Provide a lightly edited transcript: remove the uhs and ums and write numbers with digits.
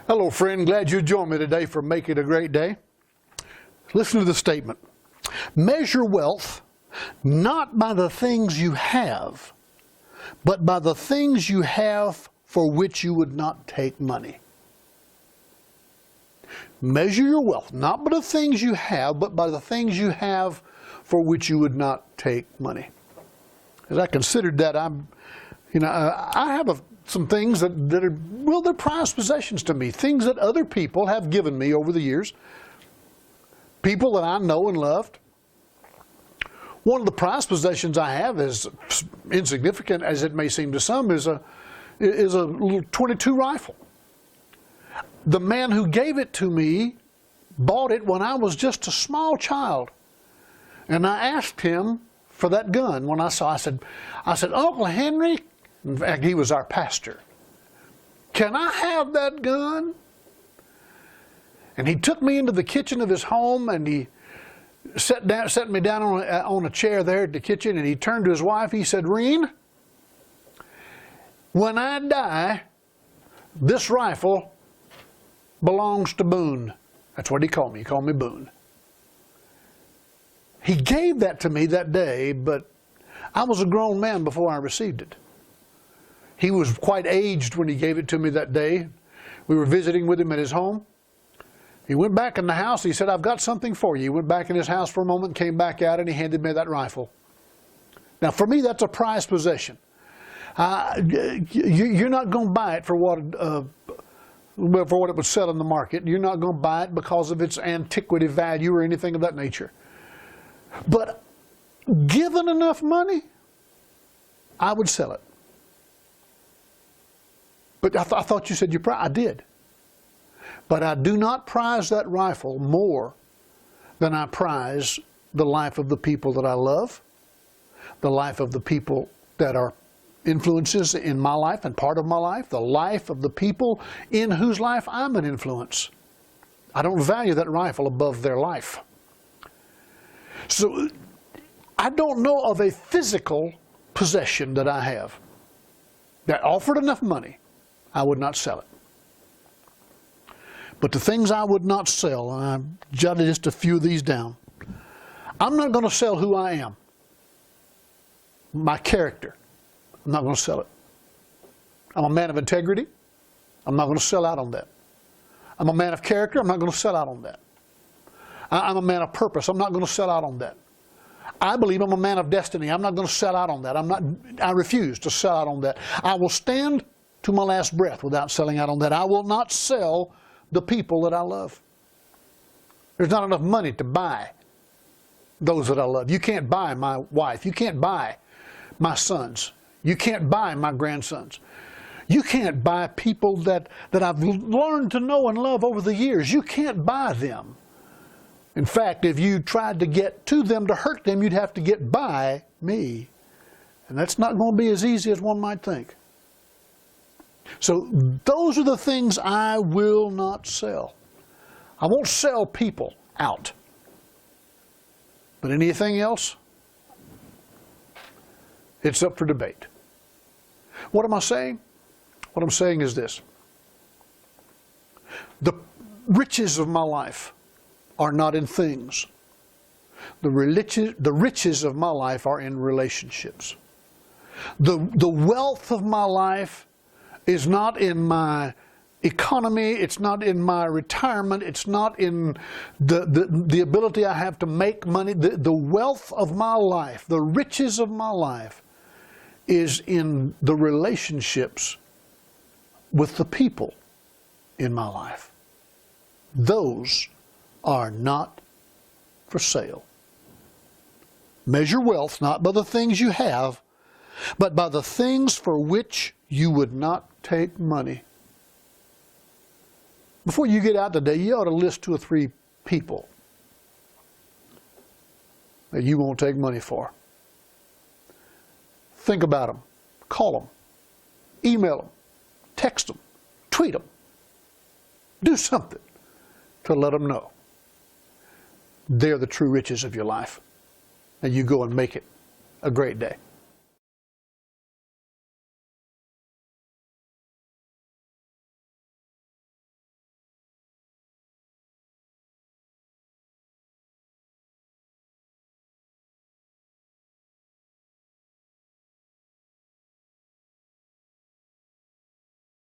Hello, friend. Glad you joined me today for Make It a Great Day. Listen to the statement. Measure wealth not by the things you have, but by the things you have for which you would not take money. Measure your wealth not by the things you have, but by the things you have for which you would not take money. As I considered that, I have some things that are, well, they're prized possessions to me. Things that other people have given me over the years. People that I know and loved. One of the prized possessions I have, is insignificant as it may seem to some, is a little .22 rifle. The man who gave it to me bought it when I was just a small child. And I asked him for that gun when I said, Uncle Henry, in fact, he was our pastor, can I have that gun? And he took me into the kitchen of his home, and he set me down on a chair there at the kitchen, and he turned to his wife. He said, Reen, when I die, this rifle belongs to Boone. That's what he called me. He called me Boone. He gave that to me that day, but I was a grown man before I received it. He was quite aged when he gave it to me that day. We were visiting with him at his home. He went back in the house. He said, I've got something for you. He went back in his house for a moment, came back out, and he handed me that rifle. Now, for me, that's a prized possession. You're not going to buy it for what it would sell in the market. You're not going to buy it because of its antiquity value or anything of that nature. But given enough money, I would sell it. But I thought you said you prized. I did. But I do not prize that rifle more than I prize the life of the people that I love, the life of the people that are influences in my life and part of my life, the life of the people in whose life I'm an influence. I don't value that rifle above their life. So I don't know of a physical possession that I have that offered enough money, I would not sell it. But the things I would not sell, and I jotted just a few of these down. I'm not going to sell who I am, my character. I'm not going to sell it. I'm a man of integrity. I'm not going to sell out on that. I'm a man of character. I'm not going to sell out on that. I'm a man of purpose. I'm not going to sell out on that. I believe I'm a man of destiny. I'm not going to sell out on that. I refuse to sell out on that. I will stand to my last breath without selling out on that. I will not sell the people that I love. There's not enough money to buy those that I love. You can't buy my wife. You can't buy my sons. You can't buy my grandsons. You can't buy people that I've learned to know and love over the years. You can't buy them. In fact, if you tried to get to them to hurt them, you'd have to get by me. And that's not going to be as easy as one might think. So those are the things I will not sell. I won't sell people out. But anything else, it's up for debate. What am I saying? What I'm saying is this. The riches of my life are not in things. The riches of my life are in relationships. The wealth of my life is not in my economy, it's not in my retirement, it's not in the ability I have to make money. The wealth of my life, the riches of my life is in the relationships with the people in my life. Those are not for sale. Measure wealth not by the things you have, but by the things for which you would not take money. Before you get out today, you ought to list 2 or 3 people that you won't take money for. Think about them. Call them. Email them. Text them. Tweet them. Do something to let them know they're the true riches of your life. And you go and make it a great day.